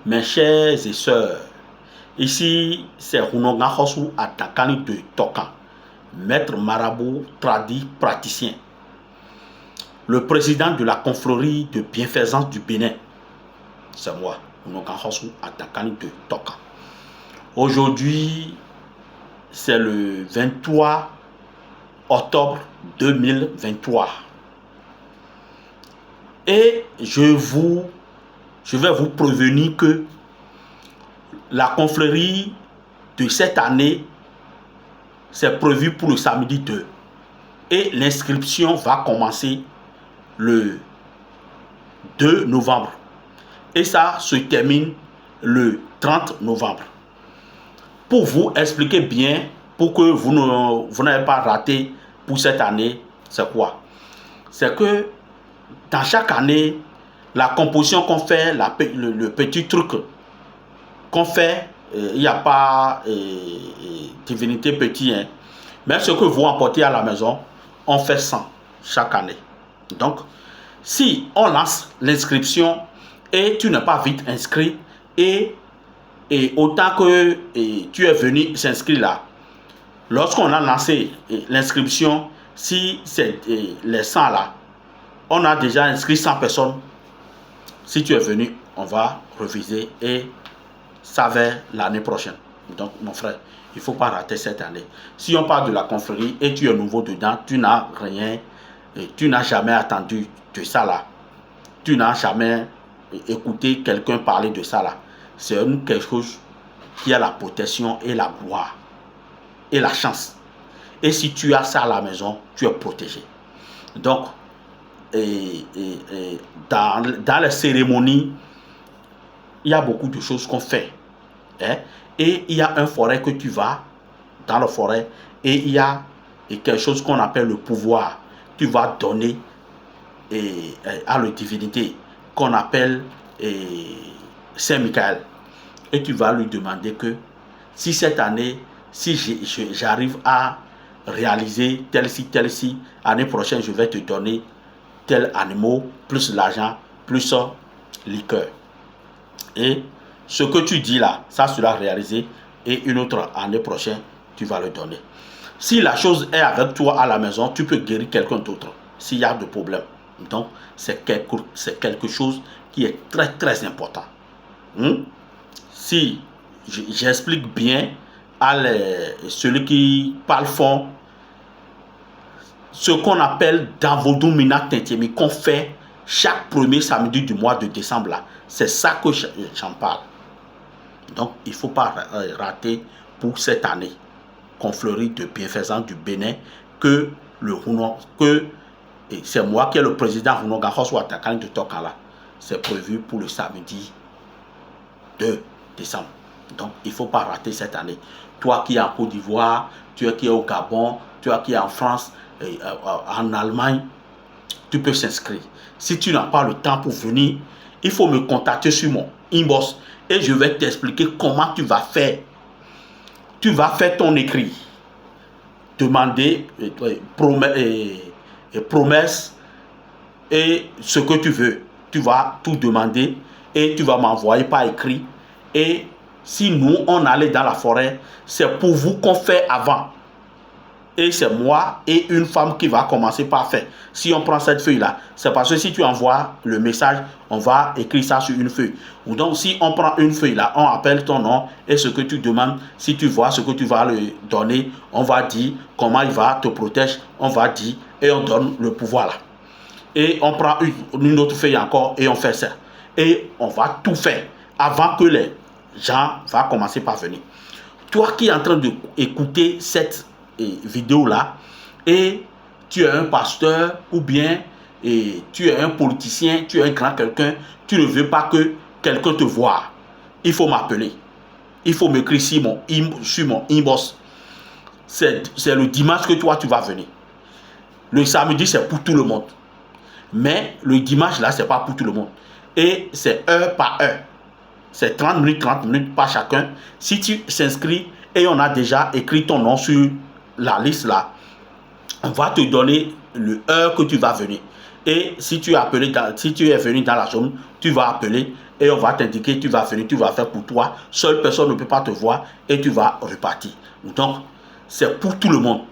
Mes chers et sœurs, ici c'est Rounogan Khossou Atakani de Tokan, maître marabout tradit praticien, le président de la confrérie de bienfaisance du Bénin. C'est moi, Rounogan Khossou Atakani de Tokan. Aujourd'hui, c'est le 23 octobre 2023. Et je vais vous prévenir que la confrérie de cette année, c'est prévu pour le samedi 2. Et l'inscription va commencer le 2 novembre. Et ça se termine le 30 novembre. Pour vous expliquer bien, pour que vous n'ayez pas raté pour cette année, c'est quoi? C'est que dans chaque année, la composition qu'on fait, le petit truc qu'on fait, il n'y a pas divinité petit, hein. Mais ce que vous emportez à la maison, on fait 100 chaque année. Donc, si on lance l'inscription et tu n'es pas vite inscrit, et autant que tu es venu s'inscrire là, lorsqu'on a lancé l'inscription, si c'est les 100 là, on a déjà inscrit 100 personnes. Si tu es venu, on va reviser et ça va l'année prochaine. Donc, mon frère, il ne faut pas rater cette année. Si on parle de la confrérie et tu es nouveau dedans, tu n'as rien, tu n'as jamais attendu de ça là. Tu n'as jamais écouté quelqu'un parler de ça là. C'est quelque chose qui a la protection et la gloire et la chance. Et si tu as ça à la maison, tu es protégé. Donc, dans les cérémonies, il y a beaucoup de choses qu'on fait. Hein? Et il y a un forêt que tu vas dans la forêt et il y a quelque chose qu'on appelle le pouvoir. Tu vas donner à la divinité qu'on appelle Saint Michael. Et tu vas lui demander que si cette année, si j'arrive à réaliser tel ci, année prochaine, je vais te donner tel animal, plus l'argent, plus liqueur. Et ce que tu dis là, ça sera réalisé et une autre année prochaine, tu vas le donner. Si la chose est avec toi à la maison, tu peux guérir quelqu'un d'autre s'il y a de problème. Donc, c'est quelque chose qui est très très important. Si j'explique bien à celui qui parle fond, ce qu'on appelle Davodou Mina Tintemi, qu'on fait chaque premier samedi du mois de décembre, là, c'est ça que j'en parle. Donc, il ne faut pas rater pour cette année, confrérie de bienfaisance du Bénin, que c'est moi qui est le président Rounogan Khossou Atakani de Tokala. C'est prévu pour le samedi 2 décembre. Donc, il ne faut pas rater cette année. Toi qui es en Côte d'Ivoire, toi qui es au Gabon, toi qui es en France, en Allemagne, tu peux s'inscrire. Si tu n'as pas le temps pour venir, il faut me contacter sur mon inbox et je vais t'expliquer comment tu vas faire. Tu vas faire ton écrit, demander promesse et ce que tu veux. Tu vas tout demander et tu vas m'envoyer par écrit. Et si nous, on allait dans la forêt, c'est pour vous qu'on fait avant. Et c'est moi et une femme qui va commencer par faire. Si on prend cette feuille-là, c'est parce que si tu envoies le message, on va écrire ça sur une feuille. Ou donc, si on prend une feuille-là, on appelle ton nom et ce que tu demandes. Si tu vois ce que tu vas lui donner, on va dire comment il va te protéger. On va dire et on donne le pouvoir là. Et on prend une autre feuille encore et on fait ça. Et on va tout faire avant que les gens vont commencer par venir. Toi qui es en train d'écouter cette vidéo là et tu es un pasteur ou bien tu es un politicien, tu es un grand quelqu'un, tu ne veux pas que quelqu'un te voie, il faut m'appeler, il faut m'écrire sur mon inbox. C'est le dimanche que toi tu vas venir. Le samedi c'est pour tout le monde, mais le dimanche là c'est pas pour tout le monde et c'est heure par heure, c'est 30 minutes par chacun. Si tu s'inscris et on a déjà écrit ton nom sur la liste là, on va te donner l'heure que tu vas venir. Et si tu es venu dans la zone, tu vas appeler et on va t'indiquer, tu vas venir, tu vas faire pour toi. Seule personne ne peut pas te voir et tu vas repartir. Donc, c'est pour tout le monde.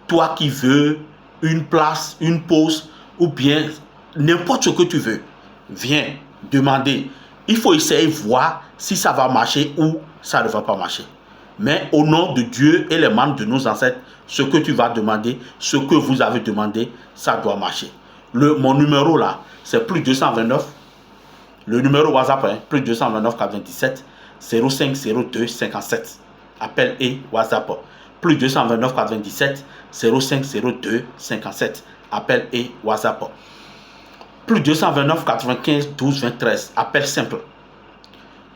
Toi qui veux une place, une pause ou bien n'importe ce que tu veux, viens demander. Il faut essayer de voir si ça va marcher ou ça ne va pas marcher. Mais au nom de Dieu et les membres de nos ancêtres, ce que tu vas demander, ce que vous avez demandé, ça doit marcher. Mon numéro là, c'est plus 229. Le numéro WhatsApp, hein, plus 229 97 05 02 57. Appel et WhatsApp. Plus 229 97 05 02 57. Appel et WhatsApp. Plus 229 95 12 23. Appel simple.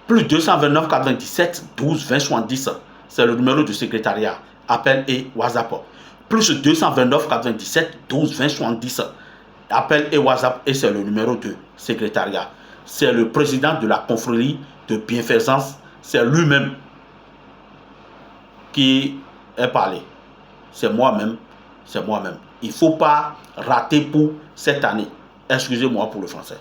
Plus 229 97 12 20 70. C'est le numéro du secrétariat. Appel et WhatsApp. Plus 229 97 12 20 70. Appel et WhatsApp et c'est le numéro du secrétariat. C'est le président de la confrérie de bienfaisance. C'est lui-même qui est parlé. C'est moi-même. C'est moi-même. Il ne faut pas rater pour cette année. Excusez-moi pour le français.